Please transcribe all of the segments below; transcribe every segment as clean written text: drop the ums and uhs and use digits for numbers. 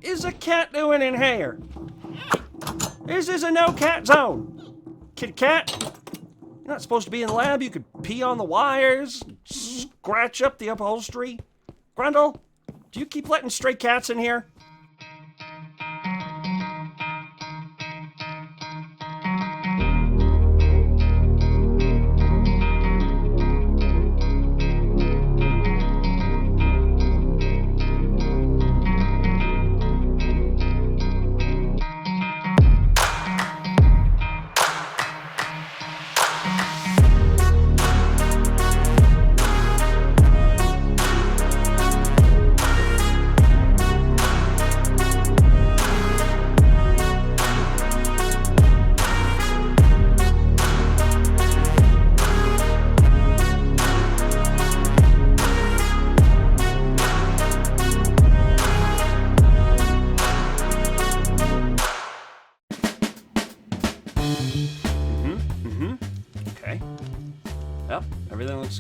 is a cat doing in here? This is a no-cat zone. Kitty cat, you're not supposed to be in the lab. You could pee on the wires, scratch up the upholstery. Grundle, do you keep letting stray cats in here?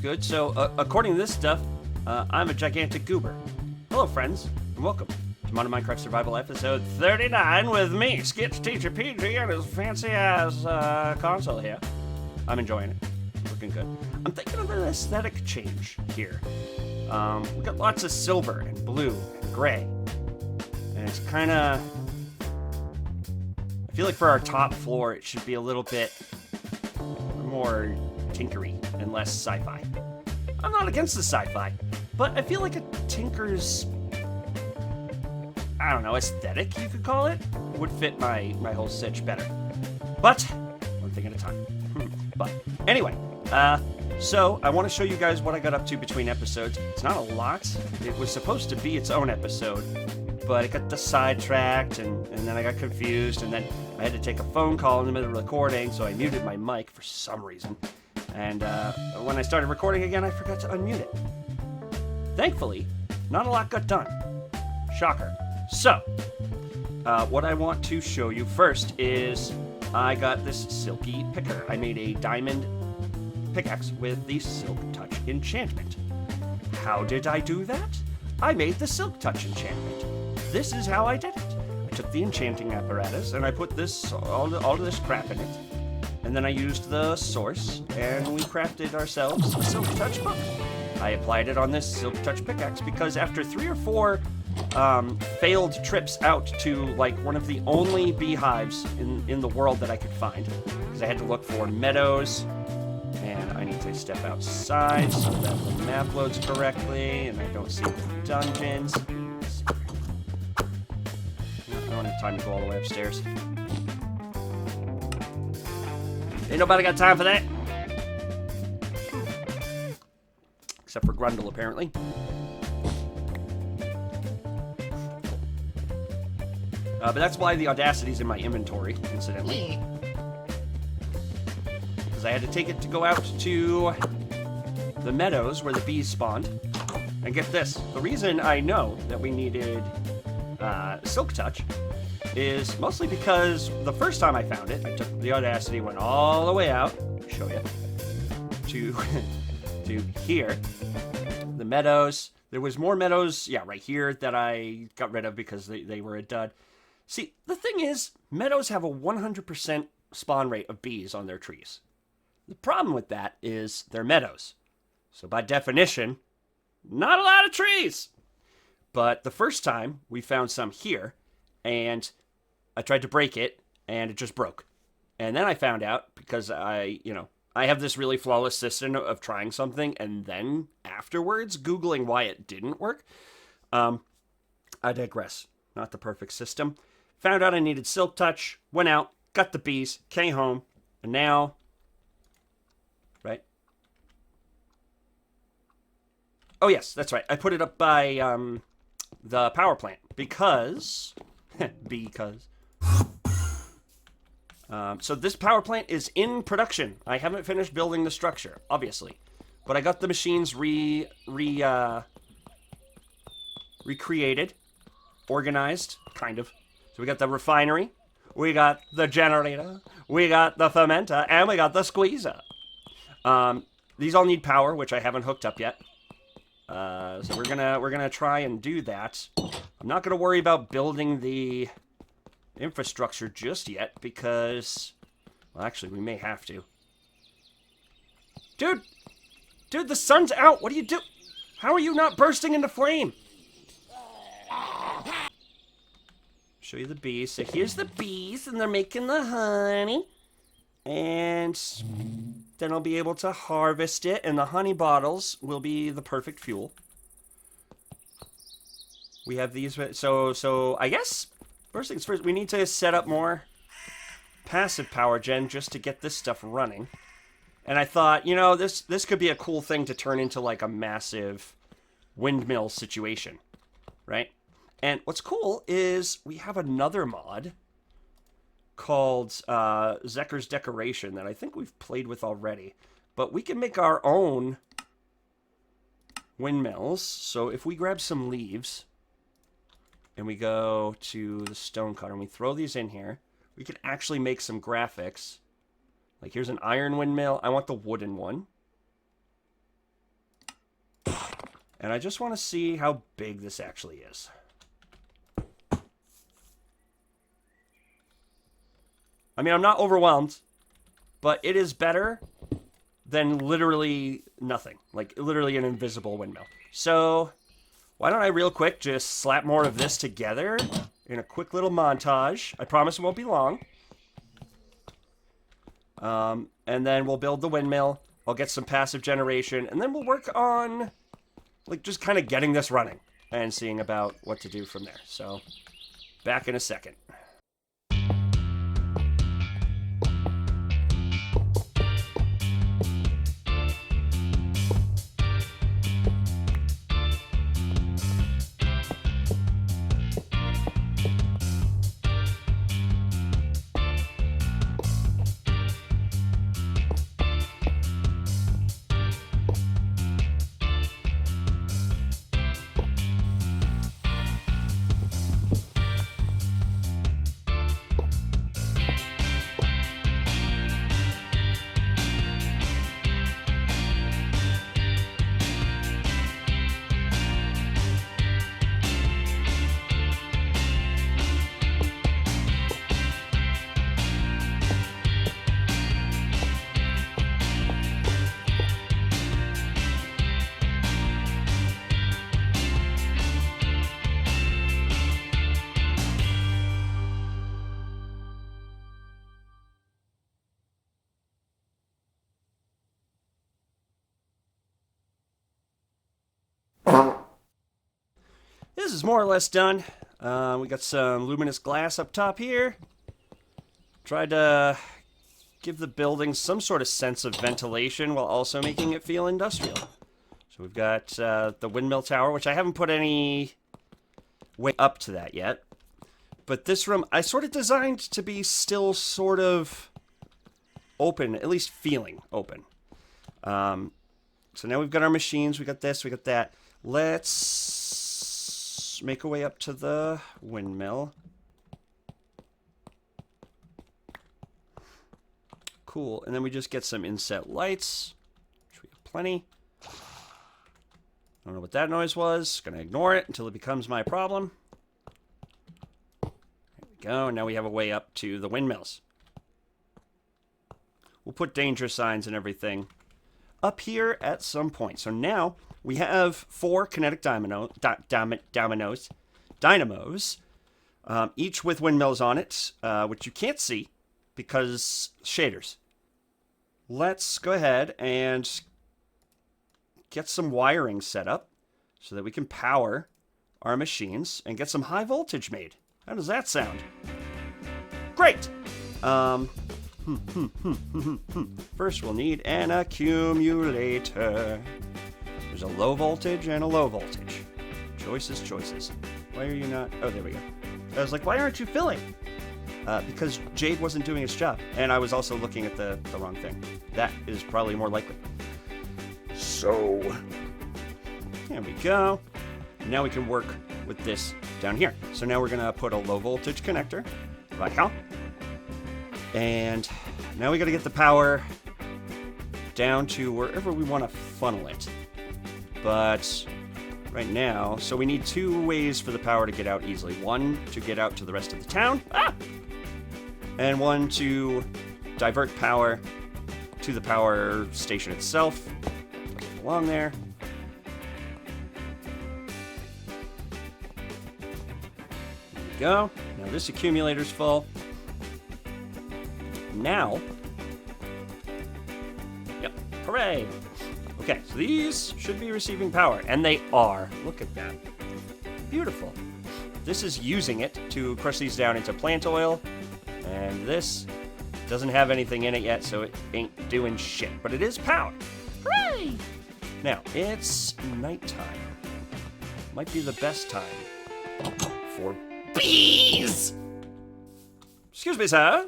Good. So, according to this stuff, I'm a gigantic goober. Hello, friends, and welcome to Modern Minecraft Survival episode 39 with me, SkitzTGPG, and his fancy-ass console here. I'm enjoying it. Looking good. I'm thinking of an aesthetic change here. We got lots of silver and blue and gray, and it's kind of... I feel like for our top floor, it should be a little bit more tinkery and less sci-fi. I'm not against the sci-fi, but I feel like a tinker's, I don't know, aesthetic, you could call it, would fit my whole sitch better. But, one thing at a time. But, anyway, so I want to show you guys what I got up to between episodes. It's not a lot. It was supposed to be its own episode, but it got sidetracked, and then I got confused, and then I had to take a phone call in the middle of recording, so I muted my mic for some reason. And when I started recording again, I forgot to unmute it. Thankfully, not a lot got done. Shocker. So, what I want to show you first is I got this silky picker. I made a diamond pickaxe with the Silk Touch enchantment. How did I do that? I made the Silk Touch enchantment. This is how I did it. I took the enchanting apparatus and I put this all of this crap in it. And then I used the source, and we crafted ourselves a Silk Touch book. I applied it on this Silk Touch pickaxe because after 3 or 4 failed trips out to like one of the only beehives in the world that I could find, because I had to look for meadows, and I need to step outside so that the map loads correctly, and I don't see dungeons. I don't have time to go all the way upstairs. Ain't nobody got time for that. Except for Grundle, apparently. But that's why the Audacity's in my inventory, incidentally. Because I had to take it to go out to the meadows where the bees spawned. And get this, the reason I know that we needed Silk Touch is mostly because the first time I found it, I took the Audacity, went all the way out, let me show you, to here, the meadows. There was more meadows, yeah, right here that I got rid of because they were a dud. See, the thing is, meadows have a 100% spawn rate of bees on their trees. The problem with that is they're meadows. So by definition, not a lot of trees. But the first time, we found some here, and I tried to break it, and it just broke. And then I found out, because I have this really flawless system of trying something, and then afterwards, Googling why it didn't work. I digress. Not the perfect system. Found out I needed Silk Touch, went out, got the bees, came home, and now, right? Oh yes, that's right. I put it up by the power plant, because... so this power plant is in production. I haven't finished building the structure, obviously. But I got the machines recreated, organized, kind of. So we got the refinery, we got the generator, we got the fermenter, and we got the squeezer. These all need power, which I haven't hooked up yet. So we're gonna try and do that. I'm not going to worry about building the infrastructure just yet because, well, actually, we may have to. Dude! Dude, the sun's out! What do you do? How are you not bursting into flame? Show you the bees. So here's the bees, and they're making the honey. And then I'll be able to harvest it, and the honey bottles will be the perfect fuel. We have these, so I guess, first things first, we need to set up more passive power gen just to get this stuff running. And I thought, you know, this could be a cool thing to turn into like a massive windmill situation, right? And what's cool is we have another mod called Zekker's Decoration that I think we've played with already. But we can make our own windmills. So if we grab some leaves and we go to the stone cutter and we throw these in here, we can actually make some graphics. Like here's an iron windmill. I want the wooden one. And I just want to see how big this actually is. I mean, I'm not overwhelmed, but it is better than literally nothing. Like, literally an invisible windmill. So, why don't I real quick just slap more of this together in a quick little montage. I promise it won't be long. And then we'll build the windmill. I'll get some passive generation. And then we'll work on, like, just kind of getting this running. And seeing about what to do from there. So, back in a second. This is more or less done. We got some luminous glass up top here. Tried to give the building some sort of sense of ventilation while also making it feel industrial. So we've got the windmill tower, which I haven't put any way up to that yet. But this room, I sort of designed to be still sort of open, at least feeling open. So now we've got our machines, we got this, we got that. Let's make our way up to the windmill. Cool, and then we just get some inset lights, which we have plenty. I don't know what that noise was. Gonna ignore it until it becomes my problem. There we go, now we have a way up to the windmills. We'll put danger signs and everything up here at some point. So now we have 4 kinetic dynamos, each with windmills on it, which you can't see because shaders. Let's go ahead and get some wiring set up so that we can power our machines and get some high voltage made. How does that sound? Great! First, we'll need an accumulator. There's a low voltage and a low voltage. Choices, choices. Why are you not... Oh, there we go. I was like, why aren't you filling? Because Jade wasn't doing its job. And I was also looking at the wrong thing. That is probably more likely. So, there we go. Now we can work with this down here. So now we're going to put a low voltage connector. Like how? And now we got to get the power down to wherever we want to funnel it. But right now. So we need 2 ways for the power to get out easily. 1 to get out to the rest of the town. Ah! And 1 to divert power to the power station itself. Doesn't belong there. There we go. Now this accumulator's full. Now, yep, hooray! Okay, so these should be receiving power, and they are. Look at that. Beautiful. This is using it to crush these down into plant oil, and this doesn't have anything in it yet, so it ain't doing shit, but it is power. Hooray! Now, it's nighttime. Might be the best time for bees! Excuse me, sir.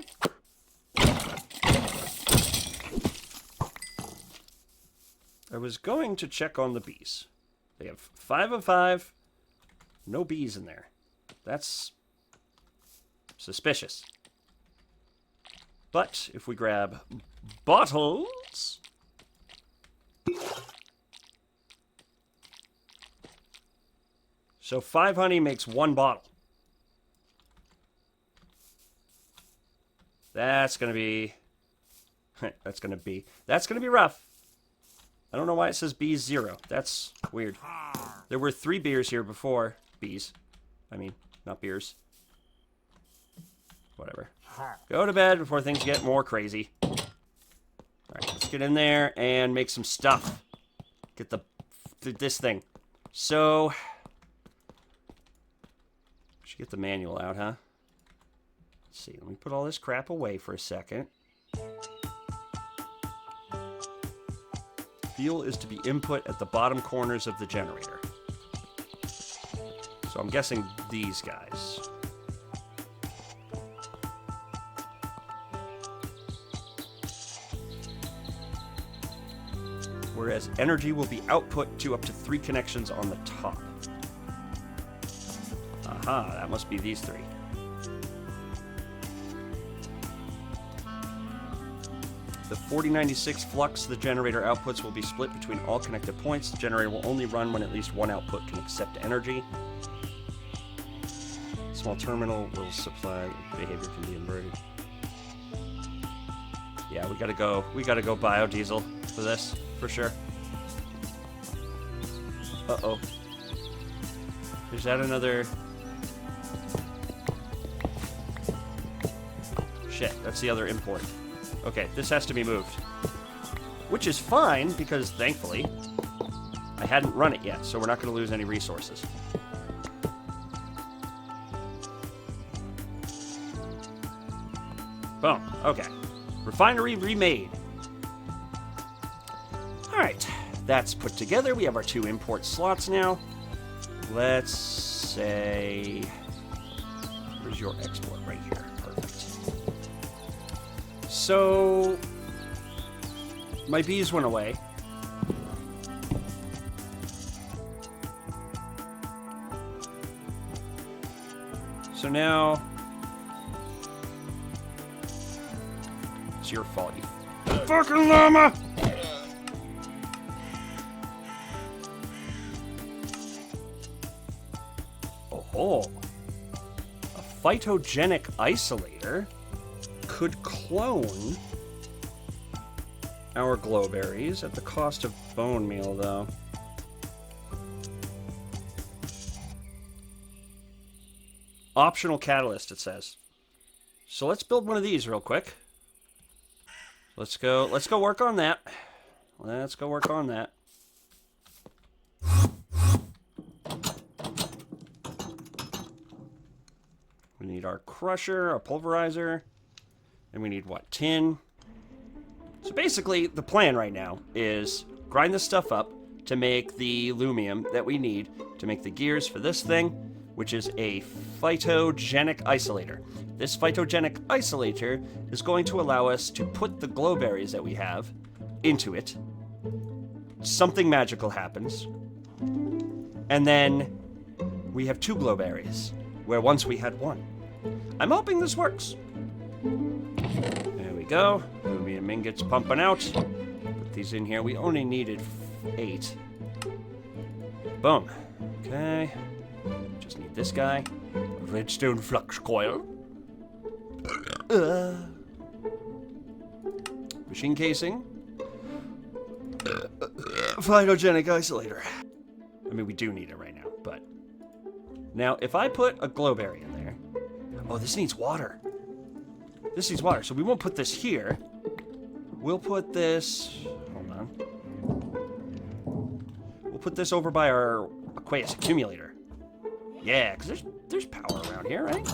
I was going to check on the bees. They have 5 of 5. No bees in there. That's suspicious. But if we grab bottles... So 5 honey makes 1 bottle. That's gonna be... That's gonna be rough. I don't know why it says bees 0. That's weird. There were 3 beers here before. Bees. I mean, not beers. Whatever. Go to bed before things get more crazy. Alright, let's get in there and make some stuff. Get this thing. So... should get the manual out, huh? Let's see. Let me put all this crap away for a second. Fuel is to be input at the bottom corners of the generator. So I'm guessing these guys. Whereas energy will be output to up to 3 connections on the top. Aha, that must be these 3. The 4096 flux the generator outputs will be split between all connected points. The generator will only run when at least one output can accept energy. Small terminal will supply behavior can be inverted. Yeah, we gotta go biodiesel for this, for sure. Uh-oh. Is that another... Shit, that's the other import. Okay, this has to be moved. Which is fine, because thankfully, I hadn't run it yet, so we're not going to lose any resources. Boom. Okay. Refinery remade. Alright, that's put together. We have our 2 import slots now. Let's say... Where's your export? Right here. Perfect. So, my bees went away. So now, it's your fault, you fucking llama! Oh, a phytogenic isolator could clone our glowberries at the cost of bone meal, though. Optional catalyst, it says. So let's build one of these real quick. Let's go work on that. Let's go work on that. We need our crusher, our pulverizer. And we need, what, tin? So basically, the plan right now is grind this stuff up to make the lumium that we need to make the gears for this thing, which is a phytogenic isolator. This phytogenic isolator is going to allow us to put the glowberries that we have into it. Something magical happens. And then we have 2 glowberries, where once we had 1. I'm hoping this works. There we go. Lumium ingots pumping out. Put these in here. We only needed 8. Boom. Okay. Just need this guy. Redstone flux coil. Machine casing. Phytogenic isolator. I mean, we do need it right now, but... Now, if I put a glowberry in there... Oh, this needs water. This needs water, so we won't put this here. We'll put this... Hold on. We'll put this over by our Aqueous accumulator. Yeah, because there's power around here, right?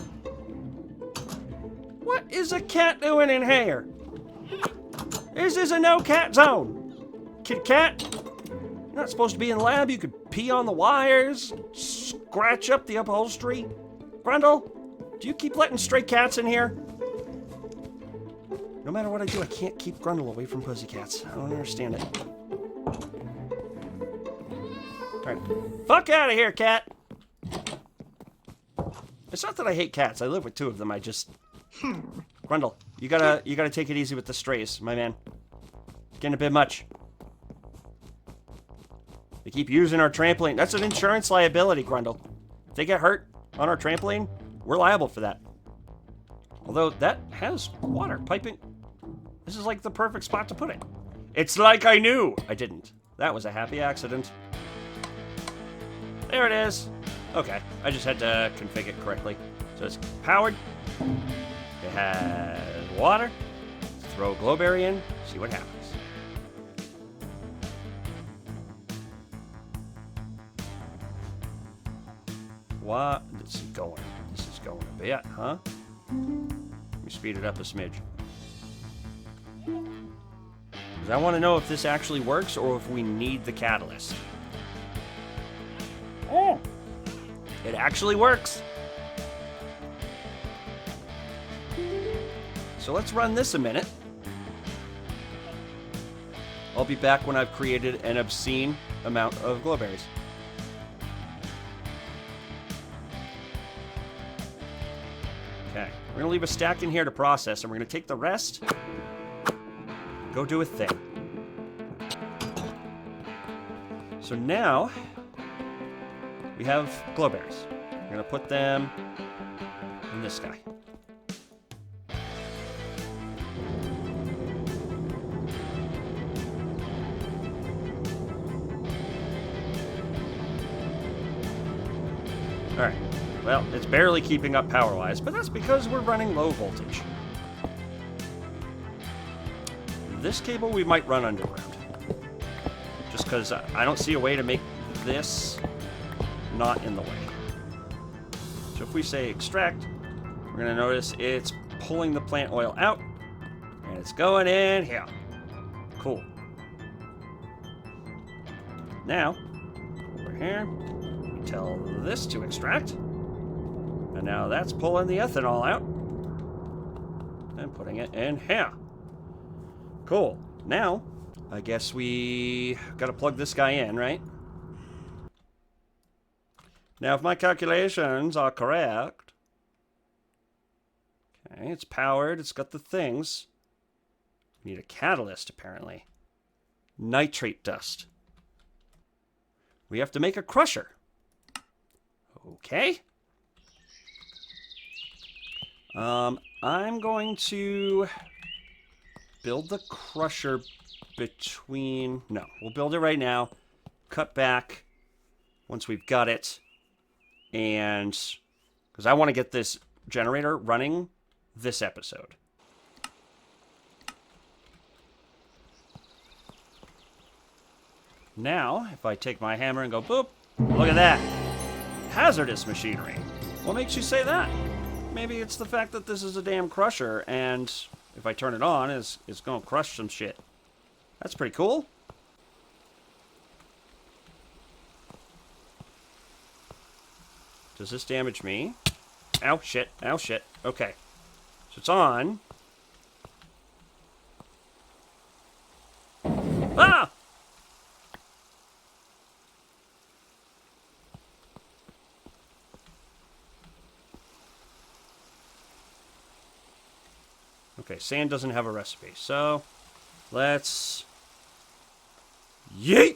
What is a cat doing in here? This is a no-cat zone. Kid cat, you're not supposed to be in the lab. You could pee on the wires, scratch up the upholstery. Grundle, do you keep letting stray cats in here? No matter what I do, I can't keep Grundle away from pussycats. I don't understand it. Alright. Fuck out of here, cat! It's not that I hate cats. I live with 2 of them. I just... Grundle, you gotta take it easy with the strays, my man. It's getting a bit much. They keep using our trampoline. That's an insurance liability, Grundle. If they get hurt on our trampoline, we're liable for that. Although, that has water piping. This is like the perfect spot to put it. It's like I knew! I didn't. That was a happy accident. There it is. Okay, I just had to configure it correctly. So it's powered. It has water. Throw a glowberry in, see what happens. What? This is going a bit, huh? Let me speed it up a smidge. Because I want to know if this actually works or if we need the catalyst. Oh! It actually works! So let's run this a minute. I'll be back when I've created an obscene amount of glowberries. Okay, we're gonna leave a stack in here to process, and we're gonna take the rest, go do a thing. So now, we have glowberries. We're gonna put them in this guy. Alright, well, it's barely keeping up power-wise, but that's because we're running low voltage. This cable we might run underground. Just because I don't see a way to make this not in the way. So if we say extract, we're going to notice it's pulling the plant oil out, and it's going in here. Cool. Now, over here, tell this to extract. And now that's pulling the ethanol out. And putting it in here. Cool. Now, I guess we gotta plug this guy in, right? Now, if my calculations are correct... Okay, it's powered. It's got the things. We need a catalyst, apparently. Nitrate dust. We have to make a crusher. Okay. I'm going to build the crusher between... No, we'll build it right now. Cut back once we've got it. And... because I want to get this generator running this episode. Now, if I take my hammer and go boop, look at that. Hazardous machinery. What makes you say that? Maybe it's the fact that this is a damn crusher, and if I turn it on, it's gonna crush some shit. That's pretty cool. Does this damage me? Ow, shit. Ow, shit. Okay. So it's on. Ah! Okay, sand doesn't have a recipe, so let's... Yeet!